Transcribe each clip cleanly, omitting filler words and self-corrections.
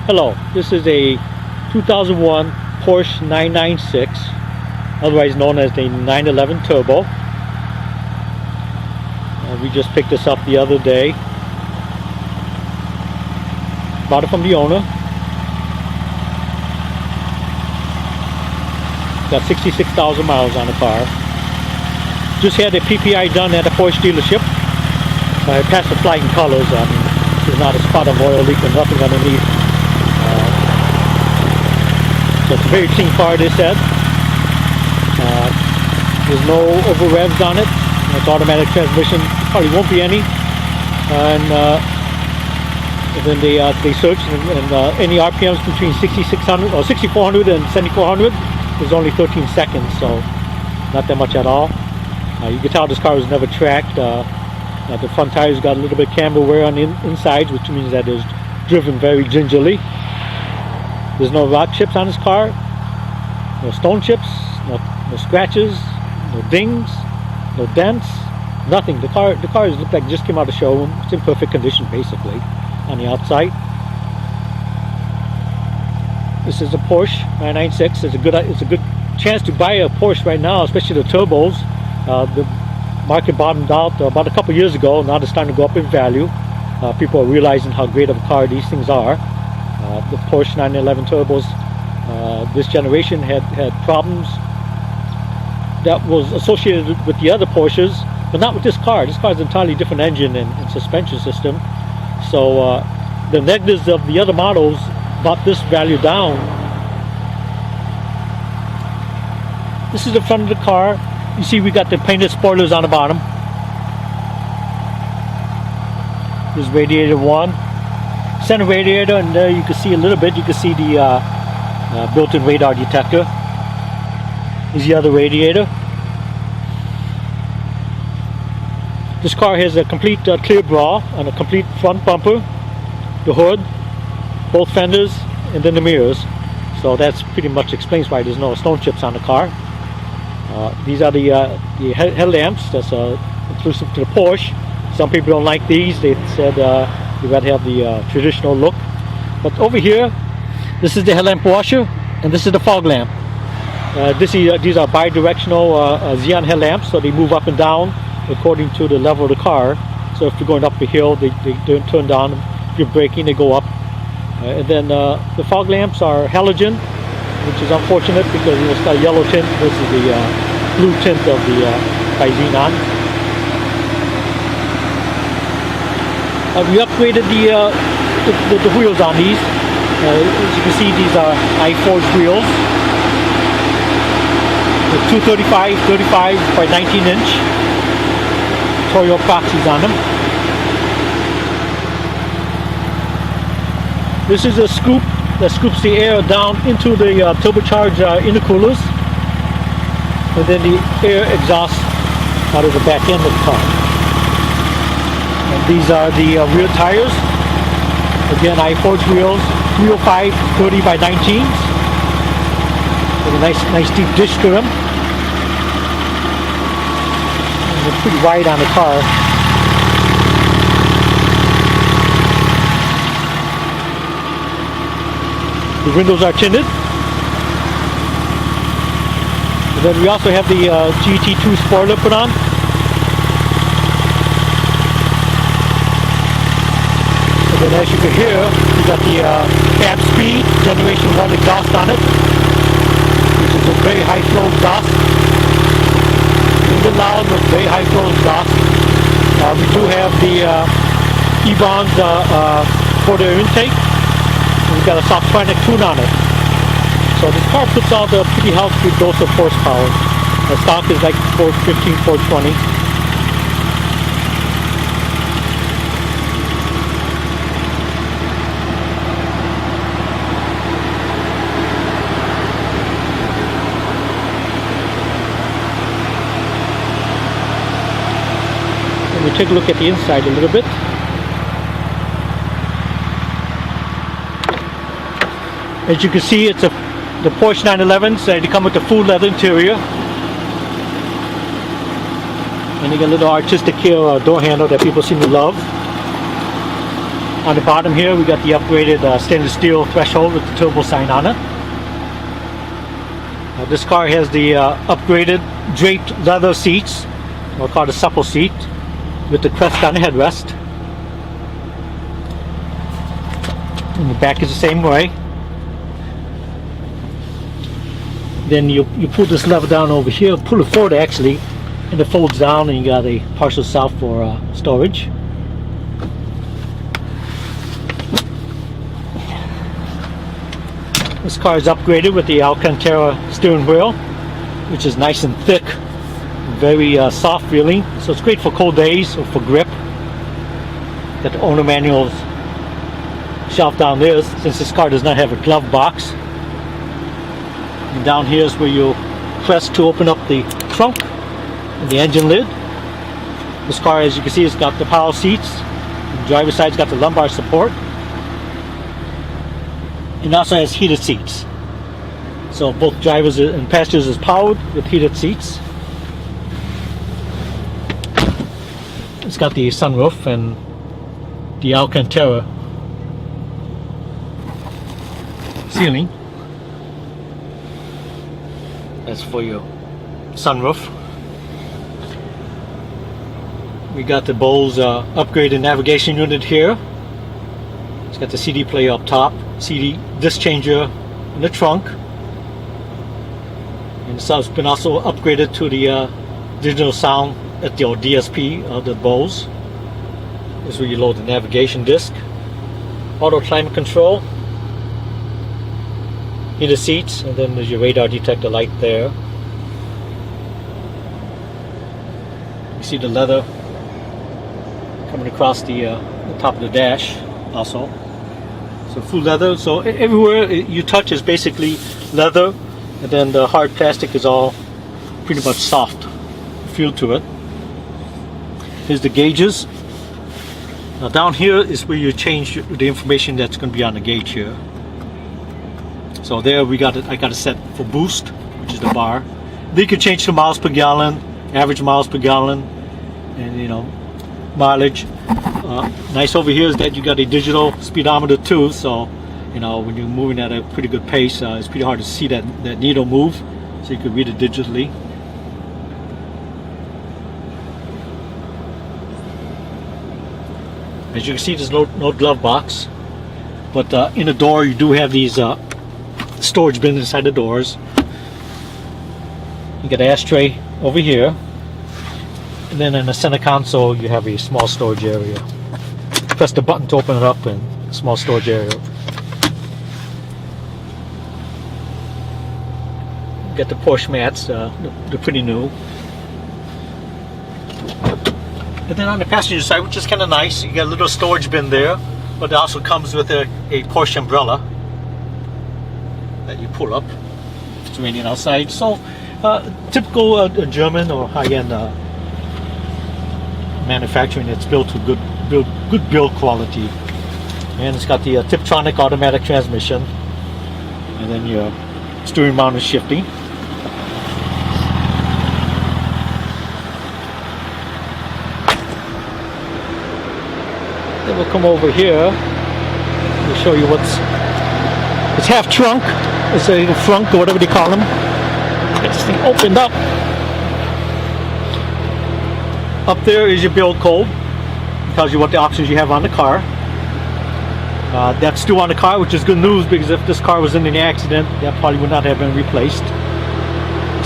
Hello, this is a 2001 Porsche 996, otherwise known as the 911 Turbo. We just picked this up the other day. Bought it from the owner. Got 66,000 miles on the car. Just had a PPI done at a Porsche dealership. I passed the flying colors. There's not a spot of oil leak or nothing underneath. So it's a very clean car, they said. There's no over revs on it. It's automatic transmission. Probably won't be any. And then they searched, and any RPMs between 6,600 or 6,400 and 7,400 is only 13 seconds. So not that much at all. You can tell this car was never tracked. The front tires got a little bit camber wear on the insides, which means that it's driven very gingerly. There's no rock chips on this car, no stone chips, no scratches, no dings, no dents, nothing. The car looked like it just came out of the showroom. It's in perfect condition, basically, on the outside. This is a Porsche 996. It's a good chance to buy a Porsche right now, especially the turbos. The market bottomed out about a couple years ago. Now it's starting to go up in value. People are realizing how great of a car these things are. The Porsche 911 turbos this generation had problems that was associated with the other Porsches, but not with this car. This car is an entirely different engine and suspension system. So the negatives of the other models brought this value down. This is the front of the car. You see we got the painted spoilers on the bottom. This is radiator 1. Center radiator, and there you can see a little bit. You can see the built-in radar detector. Here's the other radiator. This car has a complete clear bra and a complete front bumper, the hood, both fenders, and then the mirrors. So that's pretty much explains why there's no stone chips on the car. These are the headlamps. That's inclusive to the Porsche. Some people don't like these. They said you gotta have the traditional look. But over here, this is the headlamp washer, and this is the fog lamp. These are bi-directional Xeon headlamps, so they move up and down according to the level of the car. So if you're going up a hill, they turn down. If you're braking, they go up. And then the fog lamps are halogen, which is unfortunate because it's got a yellow tint versus the blue tint of the bi-xenon. We upgraded the wheels on these. As you can see, these are iForged wheels. The 235 by 19-inch Toyo proxies on them. This is a scoop that scoops the air down into the turbocharged intercoolers, and then the air exhausts out of the back end of the car. And these are the rear tires. Again, iForged wheels, 305 30 by 19s, with a nice deep dish to them. And they're pretty wide on the car. The windows are tinted. And then we also have the GT2 spoiler put on. And then as you can hear, we got the cab speed generation 1 exhaust on it, which is a very high flow exhaust. A little bit loud, but very high flow exhaust. We do have the E-bonds for the intake. We've got a Softtronic tune on it. So this car puts out a pretty healthy dose of horsepower. The stock is like 415, 420. Let me take a look at the inside a little bit. As you can see, it's the Porsche 911s. They come with the full leather interior. And you get a little artistic here door handle that people seem to love. On the bottom here, we got the upgraded stainless steel threshold with the turbo sign on it. This car has the upgraded draped leather seats, or called a supple seat, with the crest on the headrest. And the back is the same way. Then you pull this lever down over here, pull it forward actually, and it folds down, and you got a partial south for storage. This car is upgraded with the Alcantara steering wheel, which is nice and thick, very soft feeling, so it's great for cold days or for grip. Got the owner manual shelf down there, since this car does not have a glove box. And down here is where you press to open up the trunk and the engine lid. This car, as you can see, has got the power seats. The driver's side's got the lumbar support. It also has heated seats. So both drivers and passengers is powered with heated seats. It's got the sunroof and the Alcantara ceiling. That's for your sunroof. We got the Bose upgraded navigation unit here. It's got the CD player up top, CD disc changer in the trunk, and it's been also upgraded to the digital sound at your DSP of the Bose. This is where you load the navigation disc. Auto climate control, heated seats, and then there's your radar detector light there. You see the leather coming across the top of the dash also. So full leather, so everywhere you touch is basically leather, and then the hard plastic is all pretty much soft feel to it. Here's the gauges. Now down here is where you change the information that's going to be on the gauge here. So there we got it. I got it set for boost, which is the bar. Then you can change to miles per gallon, average miles per gallon, and mileage. Nice over here is that you got a digital speedometer too. So when you're moving at a pretty good pace, it's pretty hard to see that needle move. So you can read it digitally. As you can see, there's no glove box, but in the door you do have these storage bins inside the doors. You got an ashtray over here, and then in the center console you have a small storage area. Press the button to open it up, and small storage area. You got the Porsche mats, they're pretty new. And then on the passenger side, which is kind of nice, you got a little storage bin there, but it also comes with a Porsche umbrella that you pull up if it's raining outside. So typical German or high-end manufacturing. It's built to good build quality, and it's got the Tiptronic automatic transmission, and then your steering mounted shifting. Then we'll come over here. We'll show you it's half trunk. It's a frunk or whatever they call them. Get this thing opened up. Up there is your build code. It tells you what the options you have on the car. That's still on the car, which is good news, because if this car was in an accident, that probably would not have been replaced.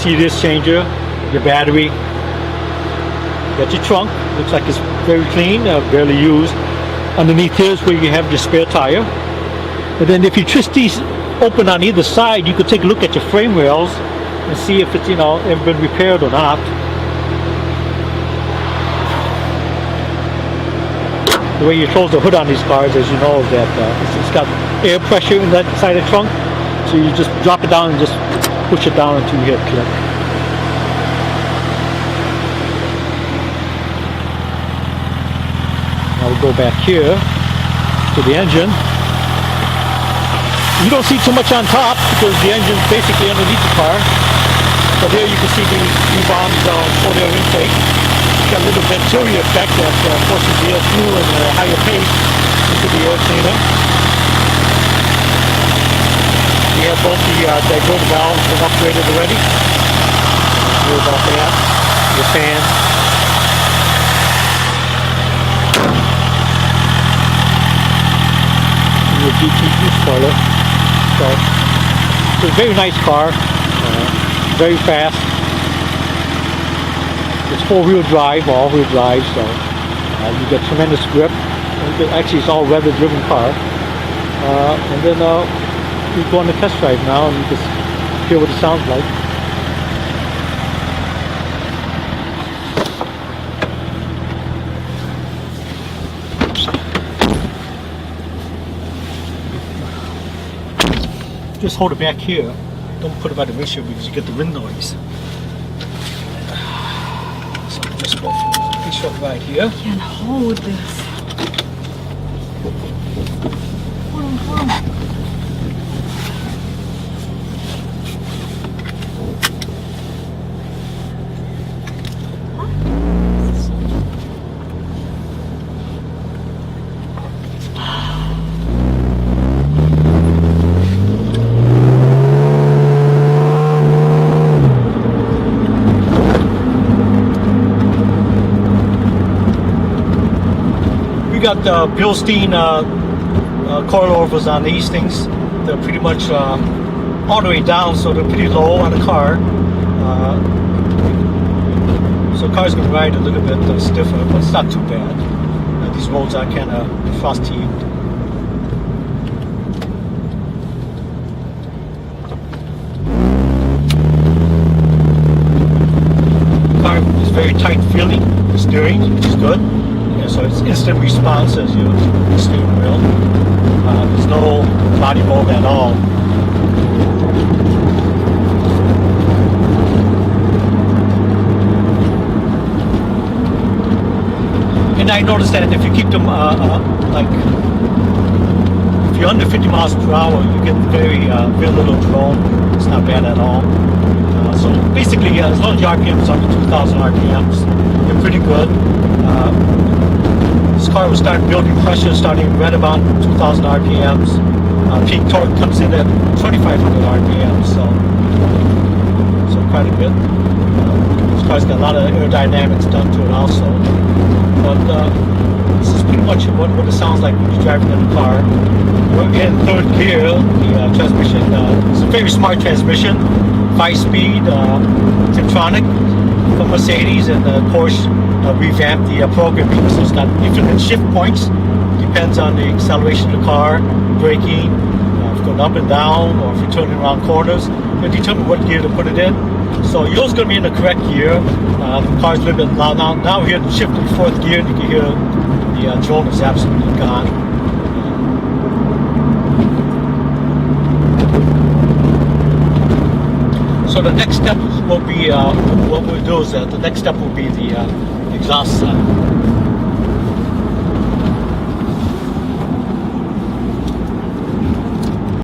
See this changer, your battery. Got your trunk. Looks like it's very clean, barely used. Underneath here is where you have your spare tire. And then if you twist these open on either side, you could take a look at your frame rails and see if it's ever been repaired or not. The way you close the hood on these cars, as you know, is that it's got air pressure in that side of the trunk, so you just drop it down and just push it down until you hit click. Now we'll go back here to the engine. You don't see too much on top because the engine's basically underneath the car. But here you can see the bombs for their intake. got a little venturi effect that forces the air through at a higher pace into the air cleaner. We have both the diverter valves been upgraded already. Hear about that. The fan. And the GT2 spoiler. So it's a very nice car. Very fast. It's four-wheel drive, all-wheel drive, so you get tremendous grip. Actually, it's all weather-driven car. And then we go on the test drive now, and you just hear what it sounds like. Just hold it back here. Don't put it by the windshield because you get the wind noise. So just go for a short ride here. I can't hold this. Hold on, hold on. We got bilstein coilovers on these things. They're pretty much all the way down, so they're pretty low on the car. So the car's gonna ride a little bit stiffer, but it's not too bad. These roads are kind of frost heaved. The car is very tight feeling, the steering, which is good. So it's instant response as you use the steering wheel. There's no body mold at all. And I noticed that if you keep them like if you're under 50 miles per hour, you get very little drone. It's not bad at all. So basically, as long as your RPM is under 2,000 RPMs, you're pretty good. This car will start building pressure starting right about 2,000 RPMs. Peak torque comes in at 2,500 RPMs, so quite a bit. This car's got a lot of aerodynamics done to it also. But this is pretty much what it sounds like when you're driving in the car. We're in third gear. The transmission is a very smart transmission, 5-speed, Tiptronic from Mercedes, and Porsche revamped the programming, so it's got infinite shift points. Depends on the acceleration of the car, braking, if you're going up and down, or if you're turning around corners. You'll determine what gear to put it in. So yours going to be in the correct gear. The car's a little bit loud now. Now we're here to shift to the fourth gear, and you can hear the drone is absolutely gone. So the next step will be, what we'll do is the next step will be the exhaust side.